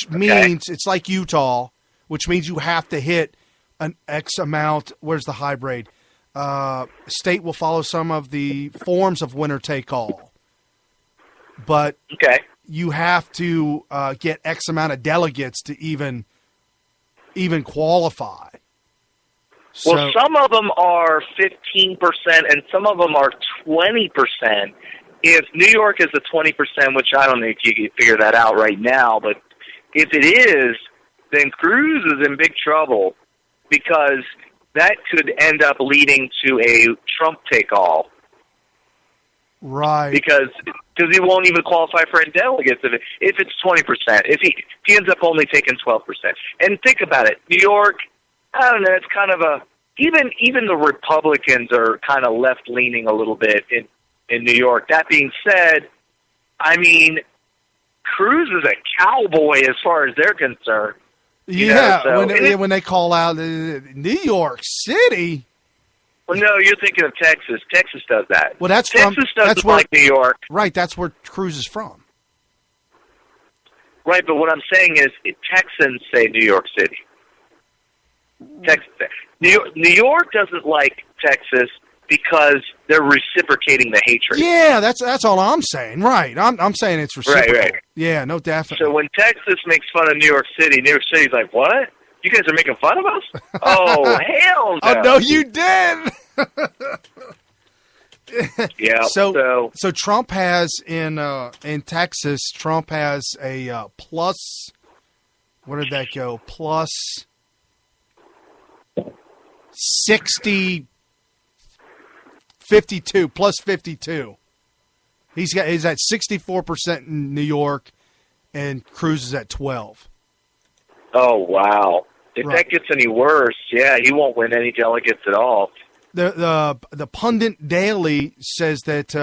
which means it's like Utah, which means you have to hit an X amount. Where's the hybrid? State will follow some of the forms of winner take all, but you have to get X amount of delegates to even qualify. Well, some of them are 15% and some of them are 20%. If New York is the 20%, which I don't think you can figure that out right now, but if it is, then Cruz is in big trouble because that could end up leading to a Trump take-all. Right. Because he won't even qualify for delegates if it's 20%. If he ends up only taking 12%. And think about it. New York, I don't know, it's kind of even the Republicans are kind of left-leaning a little bit in New York. That being said, I mean, Cruz is a cowboy as far as they're concerned. When they call out New York City. Well, no, you're thinking of Texas. Texas does that. Well, Texas doesn't like New York. Right, that's where Cruz is from. Right, but what I'm saying is Texans say New York City. Texas. New York doesn't like Texas because they're reciprocating the hatred. Yeah, that's all I'm saying. Right, I'm saying it's reciprocal. Right. Yeah, no, definitely. So when Texas makes fun of New York City's like, what? You guys are making fun of us? Oh, hell no. Oh, no, you did. Yeah. So Trump has in Texas, Trump has a plus, where did that go? Plus 52, plus 52. He's at 64% in New York, and Cruz is at 12. Oh, wow. If that gets any worse, he won't win any delegates at all. The Pundit Daily says that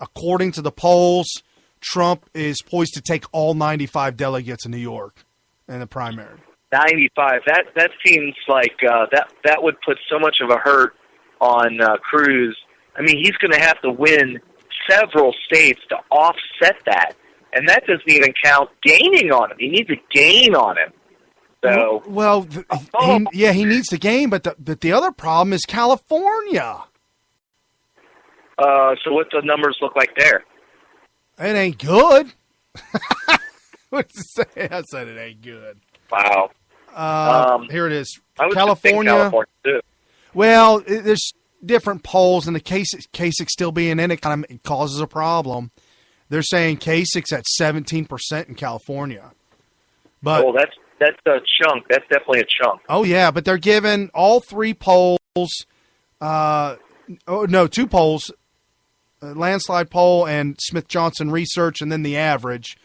according to the polls, Trump is poised to take all 95 delegates in New York in the primary. 95. That seems like that would put so much of a hurt on Cruz. I mean, he's going to have to win several states to offset that, and that doesn't even count gaining on him. He needs to gain on him. So he needs to gain, but the other problem is California. So what the numbers look like there? It ain't good. What's it say? I said it ain't good. Wow. Here it is. I would California too. Well, there's different polls, and the Kasich still being in it kind of causes a problem. They're saying Kasich's at 17% in California. But that's a chunk. That's definitely a chunk. Oh, yeah, but they're giving all three polls, two polls, landslide poll and Smith-Johnson research, and then the average.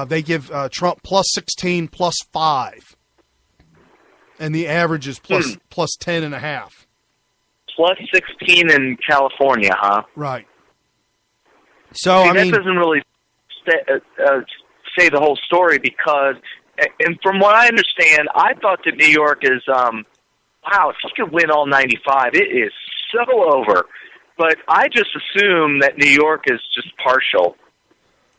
They give Trump plus 16, plus 5. And the average is plus 10.5. Plus 16 in California, huh? Right. So, that doesn't really say the whole story because, and from what I understand, I thought that New York is, wow, if he could win all 95, it is so over. But I just assume that New York is just partial.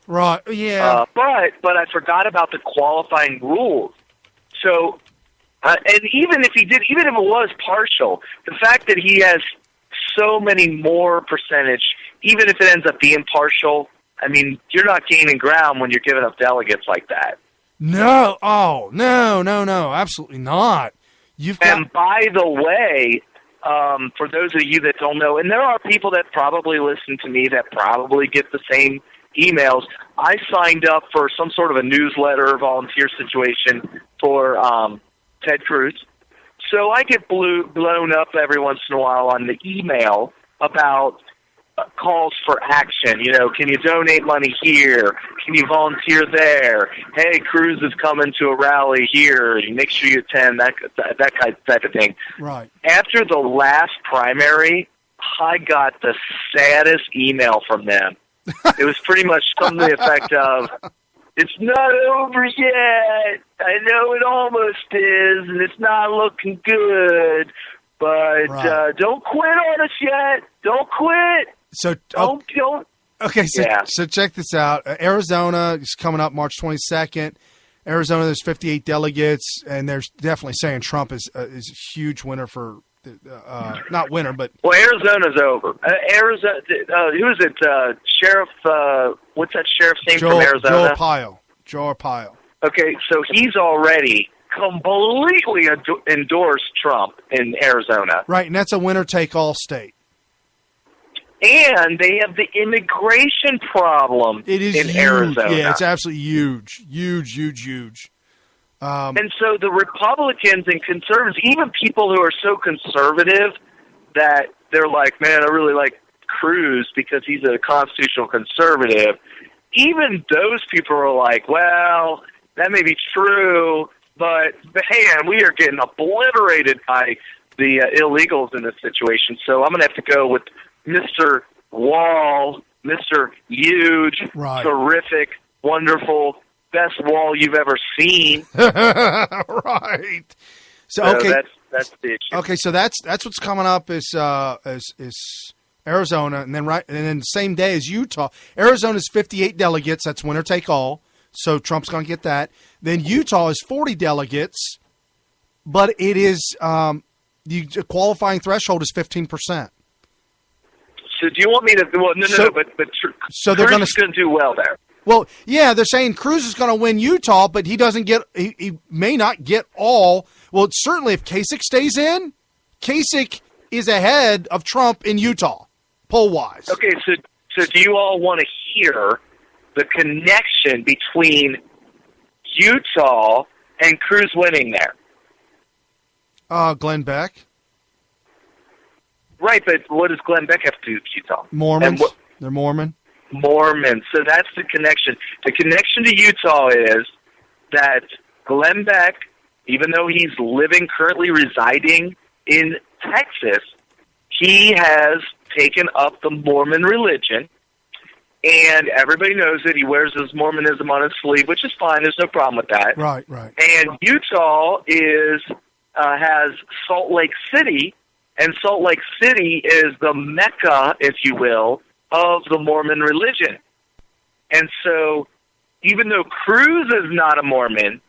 Right, yeah. But I forgot about the qualifying rules. So, and even if it was partial, the fact that he has so many more percentage, even if it ends up being partial, I mean, you're not gaining ground when you're giving up delegates like that. No, no, absolutely not. And by the way, for those of you that don't know, and there are people that probably listen to me that probably get the same emails, I signed up for some sort of a newsletter volunteer situation for Ted Cruz. So I get blown up every once in a while on the email about calls for action. You know, can you donate money here? Can you volunteer there? Hey, Cruz is coming to a rally here. Make sure you attend, that type of thing. Right. After the last primary, I got the saddest email from them. It was pretty much something to the effect of, it's not over yet. I know it almost is, and it's not looking good. But don't quit on us yet. Don't quit. So don't Okay, so check this out. Arizona is coming up March 22nd. Arizona, there's 58 delegates, and they're definitely saying Trump is a huge winner for not winner, but Arizona's over. Arizona, who is it? Sheriff. What's that sheriff's name from Arizona? Joe Arpaio. Okay, so he's already completely endorsed Trump in Arizona. Right, and that's a winner-take-all state. And they have the immigration problem in Arizona. Yeah, it's absolutely huge. Huge. And so the Republicans and conservatives, even people who are so conservative that they're like, man, I really like Cruz because he's a constitutional conservative, even those people are like, well, that may be true, but man, we are getting obliterated by the illegals in this situation. So I'm going to have to go with Mr. Wall, Mr. YUUG, right. Terrific, wonderful, best wall you've ever seen. Right. So okay, that's the issue. Okay, so that's what's coming up is Arizona, and then the same day as Utah. Arizona's 58 delegates. That's winner take all. So Trump's going to get that. Then Utah is 40 delegates, but it is the qualifying threshold is 15%. So do you want me to? Well, no, but so they're going to do well there. Well, yeah, they're saying Cruz is going to win Utah, but he doesn't get. He may not get all. Well, certainly if Kasich stays in, Kasich is ahead of Trump in Utah, poll wise. Okay, so do you all want to hear the connection between Utah and Cruz winning there? Glenn Beck. Right, but what does Glenn Beck have to do with Utah? Mormons. They're Mormon. Mormons. So that's the connection. The connection to Utah is that Glenn Beck, even though he's currently residing in Texas, he has taken up the Mormon religion, and everybody knows it. He wears his Mormonism on his sleeve, which is fine. There's no problem with that. Right. And Utah has Salt Lake City, and Salt Lake City is the Mecca, if you will, of the Mormon religion. And so, even though Cruz is not a Mormon,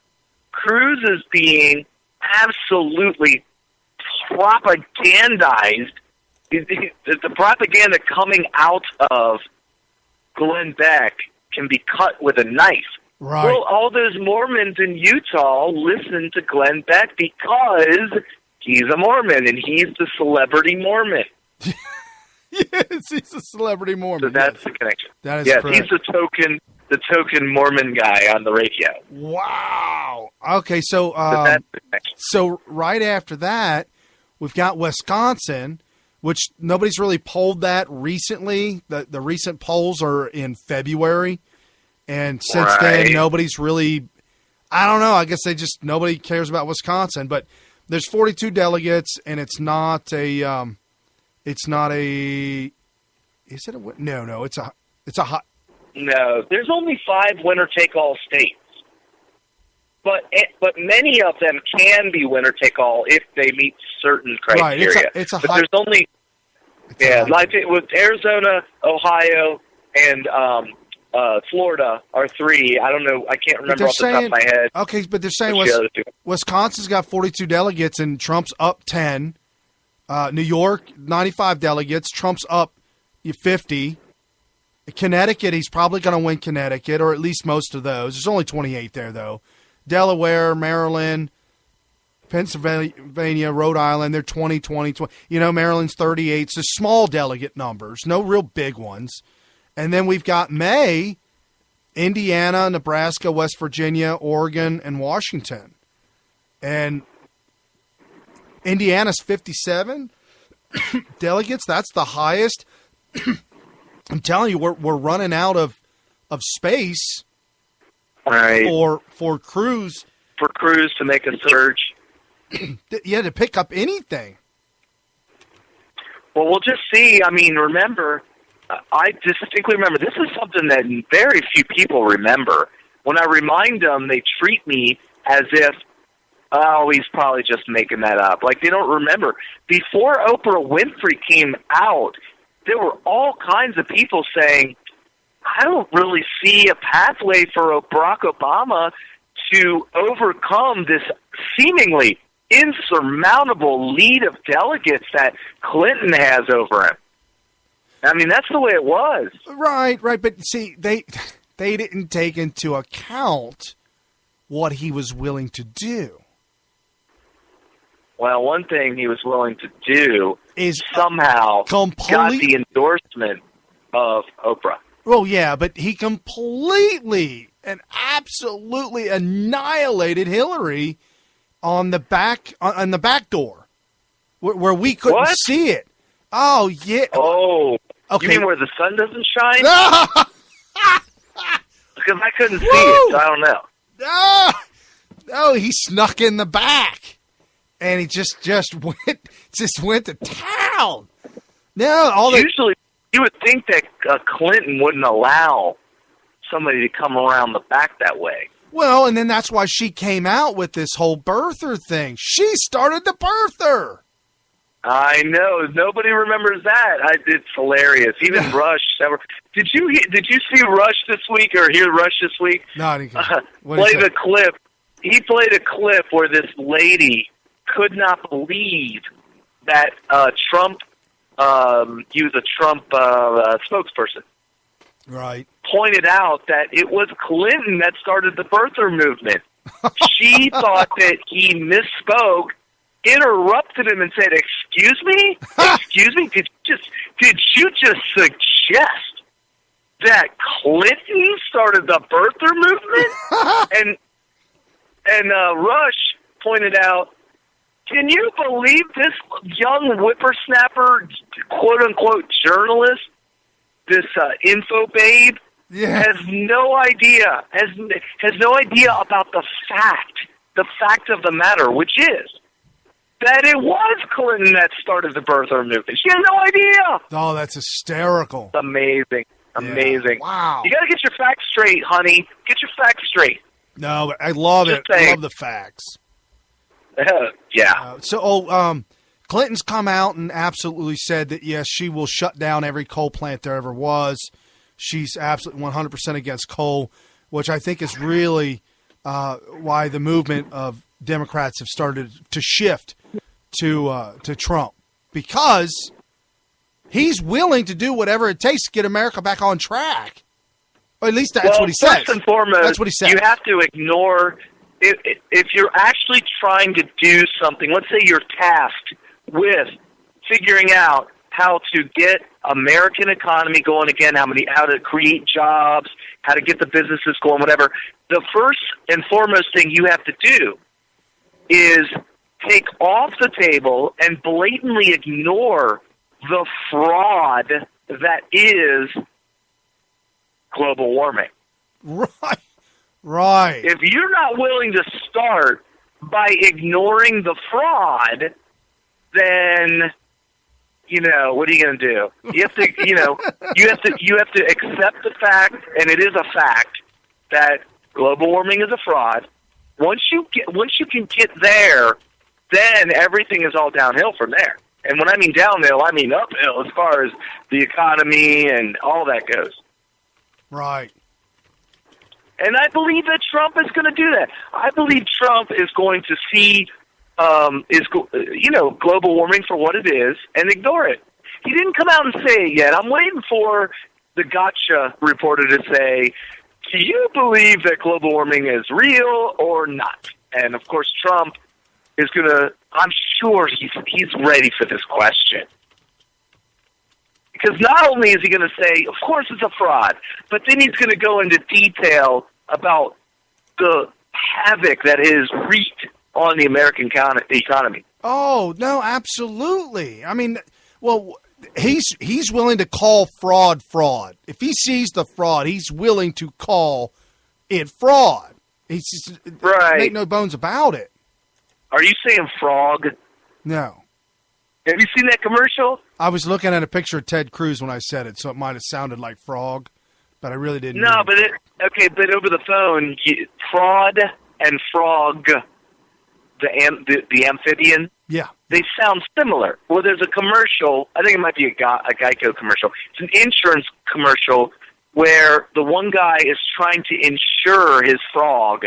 Cruz is being absolutely propagandized. The propaganda coming out of Glenn Beck can be cut with a knife. Right. Well, all those Mormons in Utah listen to Glenn Beck because he's a Mormon, and he's the celebrity Mormon. Yes, he's a celebrity Mormon. So that's the connection. That is correct. He's the token Mormon guy on the radio. Wow. Okay, so that's the connection. So right after that, we've got Wisconsin, which nobody's really polled that recently. The recent polls are in February, and since then nobody's really. I don't know. I guess nobody cares about Wisconsin, but there's 42 delegates, and it's not a. It's not a. Is it a? No. It's a hot. No, there's only 5 winner-take-all states, but many of them can be winner-take-all if they meet certain criteria. Right, it's a but there's only. Like with Arizona, Ohio, and Florida are 3. I don't know. I can't remember off the top of my head. Okay, but they're saying Wisconsin's got 42 delegates and Trump's up 10. New York, 95 delegates. Trump's up 50. Connecticut, he's probably going to win Connecticut, or at least most of those. There's only 28 there, though. Delaware, Maryland, Pennsylvania, Rhode Island, they're 20. Maryland's 38. So small delegate numbers, no real big ones. And then we've got May, Indiana, Nebraska, West Virginia, Oregon, and Washington. And Indiana's 57 delegates. That's the highest. I'm telling you, we're running out of space for Cruz. For Cruz to make a surge. Yeah, to pick up anything. Well, we'll just see. I mean, remember, I distinctly remember, this is something that very few people remember. When I remind them, they treat me as if, oh, he's probably just making that up. Like, they don't remember. Before Oprah Winfrey came out, there were all kinds of people saying, I don't really see a pathway for Barack Obama to overcome this seemingly insurmountable lead of delegates that Clinton has over him. I mean, that's the way it was. Right. But see, they didn't take into account what he was willing to do. Well, one thing he was willing to do is somehow got the endorsement of Oprah. Well, yeah, but he completely and absolutely annihilated Hillary on the back door, where we couldn't see it. Oh yeah. Oh, okay. You mean where the sun doesn't shine? Because I couldn't see it, so I don't know. No, he snuck in the back, and he just went to town. No, usually you would think that Clinton wouldn't allow somebody to come around the back that way. Well, and then that's why she came out with this whole birther thing. She started the birther. I know. Nobody remembers that. It's hilarious. Even Rush. Did you see Rush this week or hear Rush this week? No, I didn't. Play the clip. He played a clip where this lady could not believe that Trump, he was a Trump spokesperson. Right. Pointed out that it was Clinton that started the birther movement. She thought that he misspoke, interrupted him, and said, "Excuse me? Excuse me? Did you just suggest that Clinton started the birther movement?" and Rush pointed out, "Can you believe this young whippersnapper, quote unquote journalist, this info babe, has no idea about the fact of the matter, which is that it was Clinton that started the birther movement. She had no idea." Oh, that's hysterical. It's amazing. Yeah. Wow. You got to get your facts straight, honey. Get your facts straight. No, but I love it. I love the facts. Yeah. Clinton's come out and absolutely said that, yes, she will shut down every coal plant there ever was. She's absolutely 100% against coal, which I think is really why the movement of Democrats have started to shift to Trump, because he's willing to do whatever it takes to get America back on track. Or at least that's what he says. First and foremost, that's what he says. You have to ignore, if you're actually trying to do something, let's say you're tasked with figuring out how to get American economy going again, how to create jobs, how to get the businesses going, whatever. The first and foremost thing you have to do is take off the table and blatantly ignore the fraud that is global warming. Right. If you're not willing to start by ignoring the fraud, then, what are you going to do? You have to, you have to accept the fact, and it is a fact, that global warming is a fraud. Once you can get there, then everything is all downhill from there. And when I mean downhill, I mean uphill as far as the economy and all that goes. Right. And I believe that Trump is going to do that. I believe Trump is going to see, global warming for what it is and ignore it. He didn't come out and say it yet. I'm waiting for the gotcha reporter to say, "Do you believe that global warming is real or not?" And of course, Trump is going to. I'm sure he's ready for this question. Because not only is he going to say, of course it's a fraud, but then he's going to go into detail about the havoc that is wreaked on the American economy. Oh, no, absolutely. I mean, well, he's willing to call fraud. If he sees the fraud, he's willing to call it fraud. He's just, right. Make no bones about it. Are you saying frog? No. Have you seen that commercial? I was looking at a picture of Ted Cruz when I said it, so it might have sounded like frog, but I really didn't. No, but but over the phone, fraud and frog, the amphibian. Yeah, they sound similar. Well, there's a commercial. I think it might be a Geico commercial. It's an insurance commercial where the one guy is trying to insure his frog